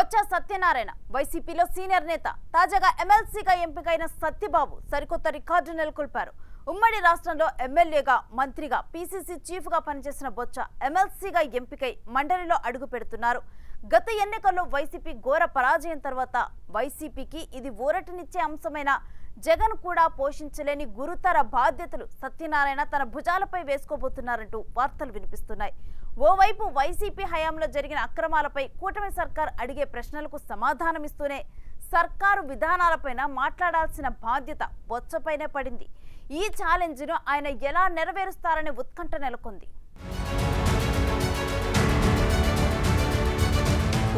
బొత్స సత్యనారాయణ వైసీపీలో సీనియర్ నేత తాజాగా ఎమ్మెల్సీగా ఎంపికైన సత్యబాబు సరికొత్త రికార్డు నెలకొల్పారు. ఉమ్మడి రాష్ట్రంలో ఎమ్మెల్యేగా, మంత్రిగా, పీసీసీ చీఫ్ గా పనిచేసిన బొత్స ఎమ్మెల్సీగా ఎంపికై మండలిలో అడుగు పెడుతున్నారు. గత ఎన్నికల్లో వైసీపీ ఘోర పరాజయం తర్వాత వైసీపీకి ఇది ఊరటనిచ్చే అంశమైన జగన్ కూడా పోషించలేని గురుతర బాధ్యతలు సత్యనారాయణ తన భుజాలపై వేసుకోబోతున్నారంటూ వార్తలు వినిపిస్తున్నాయి. ఓవైపు వైసీపీ హయాంలో జరిగిన అక్రమాలపై కూటమి సర్కార్ అడిగే ప్రశ్నలకు సమాధానమిస్తూనే సర్కారు విధానాలపైన మాట్లాడాల్సిన బాధ్యత బొత్సపైనే పడింది. ఈ ఛాలెంజ్ను ఆయన ఎలా నెరవేరుస్తారనే ఉత్కంఠ నెలకొంది.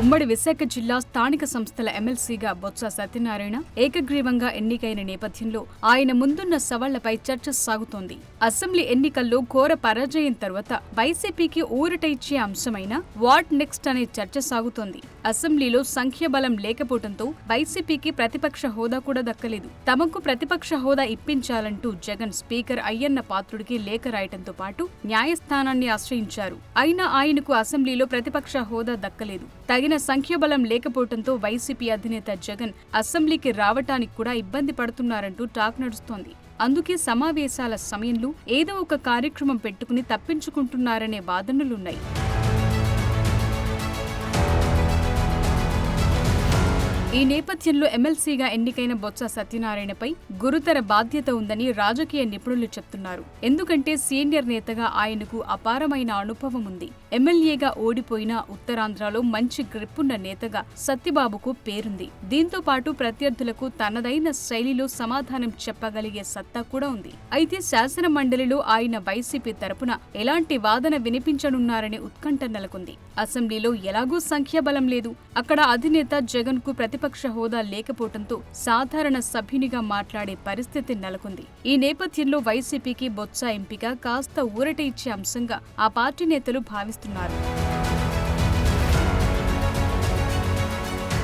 ఉమ్మడి విశాఖ జిల్లా స్థానిక సంస్థల ఎమ్మెల్సీగా బొత్స సత్యనారాయణ ఏకగ్రీవంగా ఎన్నికైన నేపథ్యంలో ఆయన ముందున్న సవాళ్లపై చర్చ సాగుతోంది. అసెంబ్లీ ఎన్నికల్లో ఘోర పరాజయం తర్వాత వైసీపీకి ఊరట ఇచ్చే అంశమైన వాట్ నెక్స్ట్ అనే చర్చ సాగుతోంది. అసెంబ్లీలో సంఖ్యాబలం లేకపోవడంతో వైసీపీకి ప్రతిపక్ష హోదా కూడా దక్కలేదు. తమకు ప్రతిపక్ష హోదా ఇప్పించాలంటూ జగన్ స్పీకర్ అయ్యన్న పాత్రుడికి లేఖ రాయటంతో పాటు న్యాయస్థానాన్ని ఆశ్రయించారు. అయినా ఆయనకు అసెంబ్లీలో ప్రతిపక్ష హోదా దక్కలేదు. తగిన సంఖ్యాబలం లేకపోవడంతో వైసీపీ అధినేత జగన్ అసెంబ్లీకి రావటానికి కూడా ఇబ్బంది పడుతున్నారంటూ టాక్ నడుస్తోంది. అందుకే సమావేశాల సమయంలో ఏదో ఒక కార్యక్రమం పెట్టుకుని తప్పించుకుంటున్నారనే వాదనలున్నాయి. ఈ నేపథ్యంలో ఎమ్మెల్సీగా ఎన్నికైన బొత్స సత్యనారాయణపై గురుతర బాధ్యత ఉందని రాజకీయ నిపుణులు చెప్తున్నారు. ఎందుకంటే సీనియర్ నేతగా ఆయనకు అపారమైన అనుభవం ఉంది. ఎమ్మెల్యేగా ఓడిపోయిన ఉత్తరాంధ్రలో మంచి గ్రిప్పున్న నేతగా సత్యబాబుకు పేరుంది. దీంతో పాటు ప్రత్యర్థులకు తనదైన శైలిలో సమాధానం చెప్పగలిగే సత్తా కూడా ఉంది. అయితే శాసన మండలిలో ఆయన వైసీపీ తరపున ఎలాంటి వాదన వినిపించనున్నారనే ఉత్కంఠ నెలకొంది. అసెంబ్లీలో ఎలాగూ సంఖ్యాబలం లేదు. అక్కడ అధినేత జగన్ కు ప్రతిపక్ష హోదా లేకపోవడంతో సాధారణ సభ్యునిగా మాట్లాడే పరిస్థితి నెలకొంది. ఈ నేపథ్యంలో వైసీపీకి బొత్స ఎంపిక కాస్త ఊరట ఇచ్చే అంశంగా ఆ పార్టీ నేతలు భావిస్తున్నారు.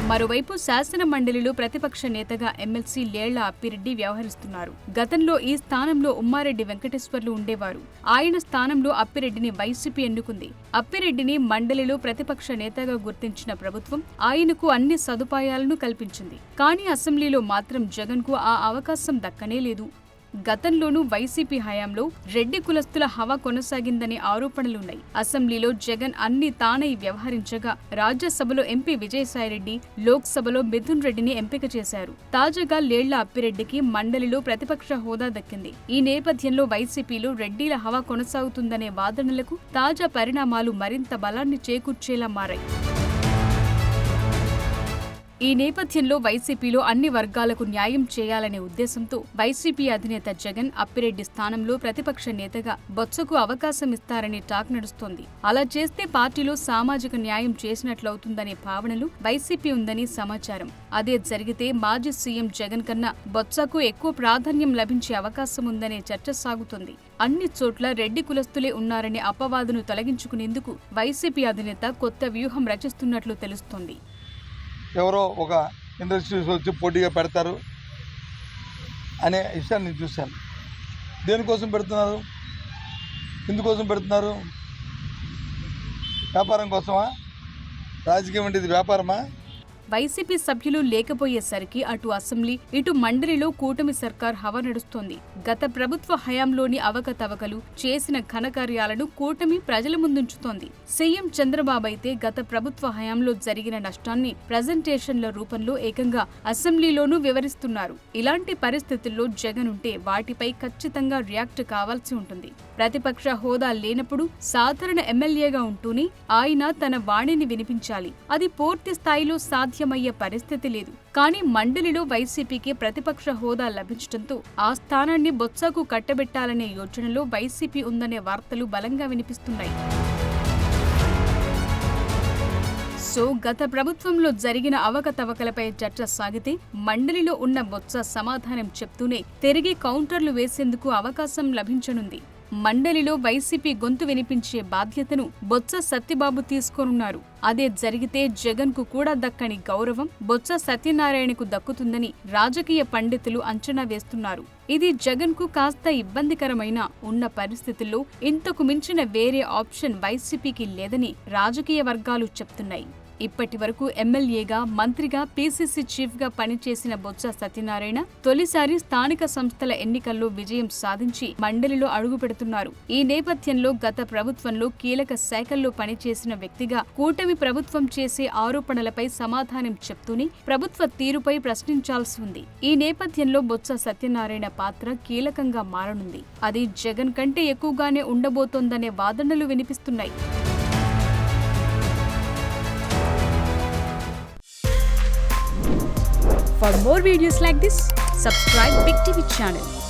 మరోవైపు శాసన మండలిలో ప్రతిపక్ష నేతగా ఎమ్మెల్సీ లేళ్ల అప్పిరెడ్డి వ్యవహరిస్తున్నారు. గతంలో ఈ స్థానంలో ఉమ్మారెడ్డి వెంకటేశ్వర్లు ఉండేవారు. ఆయన స్థానంలో అప్పిరెడ్డిని వైసీపీ ఎన్నుకుంది. అప్పిరెడ్డిని మండలిలో ప్రతిపక్ష నేతగా గుర్తించిన ప్రభుత్వం ఆయనకు అన్ని సదుపాయాలను కల్పించింది. కానీ అసెంబ్లీలో మాత్రం జగన్ కు ఆ అవకాశం దక్కనే లేదు. గతంలోనూ వైసీపీ హయాంలో రెడ్డి కులస్తుల హవా కొనసాగిందనే ఆరోపణలున్నాయి. అసెంబ్లీలో జగన్ అన్ని తానై వ్యవహరించగా రాజ్యసభలో ఎంపీ విజయసాయిరెడ్డి, లోక్సభలో మిథున్ రెడ్డిని ఎంపిక చేశారు. తాజాగా లేళ్ల అప్పిరెడ్డికి మండలిలో ప్రతిపక్ష హోదా దక్కింది. ఈ నేపథ్యంలో వైసీపీలో రెడ్డిల హవా కొనసాగుతుందనే వాదనలకు తాజా పరిణామాలు మరింత బలాన్ని చేకూర్చేలా మారాయి. ఈ నేపథ్యంలో వైసీపీలో అన్ని వర్గాలకు న్యాయం చేయాలనే ఉద్దేశంతో వైసీపీ అధినేత జగన్ అప్పిరెడ్డి స్థానంలో ప్రతిపక్ష నేతగా బొత్సకు అవకాశం ఇస్తారని టాక్ నడుస్తోంది. అలా చేస్తే పార్టీలో సామాజిక న్యాయం చేసినట్లవుతుందనే భావనలు వైసీపీ ఉందని సమాచారం. అదే జరిగితే మాజీ సీఎం జగన్ కన్నా బొత్సకు ఎక్కువ ప్రాధాన్యం లభించే అవకాశం ఉందనే చర్చ సాగుతుంది. అన్ని చోట్ల రెడ్డి కులస్తులే ఉన్నారనే అపవాదును తొలగించుకునేందుకు వైసీపీ అధినేత కొత్త వ్యూహం రచిస్తున్నట్లు తెలుస్తోంది. ఎవరో ఒక ఇండస్ట్రీస్ వచ్చి పోటీగా పెడతారు అనే విషయాన్ని నేను చూశాను. దేనికోసం పెడుతున్నారు? ఎందుకోసం పెడుతున్నారు? వ్యాపారం కోసమా? రాజకీయం అంటే ఇది వ్యాపారమా? వైసీపీ సభ్యులు లేకపోయేసరికి అటు అసెంబ్లీ, ఇటు మండలిలో కూటమి సర్కార్ హవా నడుస్తోంది. గత ప్రభుత్వ హయాంలోని అవకతవకలు, చేసిన ఘనకార్యాలను కూటమి ప్రజల ముందుంచుతోంది. సీఎం చంద్రబాబు అయితే గత ప్రభుత్వ హయాంలో జరిగిన నష్టాన్ని ప్రజెంటేషన్ల రూపంలో ఏకంగా అసెంబ్లీలోనూ వివరిస్తున్నారు. ఇలాంటి పరిస్థితుల్లో జగన్ ఉంటే వాటిపై ఖచ్చితంగా రియాక్ట్ కావాల్సి ఉంటుంది. ప్రతిపక్ష హోదా లేనప్పుడు సాధారణ ఎమ్మెల్యేగా ఉంటూనే ఆయన తన వాణిని వినిపించాలి. అది పూర్తి స్థాయిలో సాధ్యమయ్యే పరిస్థితి లేదు. కానీ మండలిలో వైసీపీకి ప్రతిపక్ష హోదా లభించడంతో ఆ స్థానాన్ని బొత్సకు కట్టబెట్టాలనే యోచనలో వైసీపీ ఉందనే వార్తలు బలంగా వినిపిస్తున్నాయి. సో గత ప్రభుత్వంలో జరిగిన అవకతవకలపై చర్చ సాగితే మండలిలో ఉన్న బొత్స సమాధానం చెప్తూనే తిరిగి కౌంటర్లు వేసేందుకు అవకాశం లభించనుంది. మండలిలో వైసీపీ గొంతు వినిపించే బాధ్యతను బొత్స సత్యబాబు తీసుకోనున్నారు. అదే జరిగితే జగన్ కు కూడా దక్కని గౌరవం బొత్స సత్యనారాయణకు దక్కుతుందని రాజకీయ పండితులు అంచనా వేస్తున్నారు. ఇది జగన్ కు కాస్త ఇబ్బందికరమైన ఉన్న పరిస్థితుల్లో ఇంతకు మించిన వేరే ఆప్షన్ వైసీపీకి లేదని రాజకీయ వర్గాలు చెప్తున్నాయి. ఇప్పటి వరకు ఎమ్మెల్యేగా, మంత్రిగా, పీసీసీ చీఫ్ గా పనిచేసిన బొత్స సత్యనారాయణ తొలిసారి స్థానిక సంస్థల ఎన్నికల్లో విజయం సాధించి మండలిలో అడుగు పెడుతున్నారు. ఈ నేపథ్యంలో గత ప్రభుత్వంలో కీలక శాఖల్లో పనిచేసిన వ్యక్తిగా కూటమి ప్రభుత్వం చేసే ఆరోపణలపై సమాధానం చెప్తూనే ప్రభుత్వ తీరుపై ప్రశ్నించాల్సి ఉంది. ఈ నేపథ్యంలో బొత్స సత్యనారాయణ పాత్ర కీలకంగా మారనుంది. అది జగన్ కంటే ఎక్కువగానే ఉండబోతోందనే వాదనలు వినిపిస్తున్నాయి. For more videos like this, subscribe Big TV channel.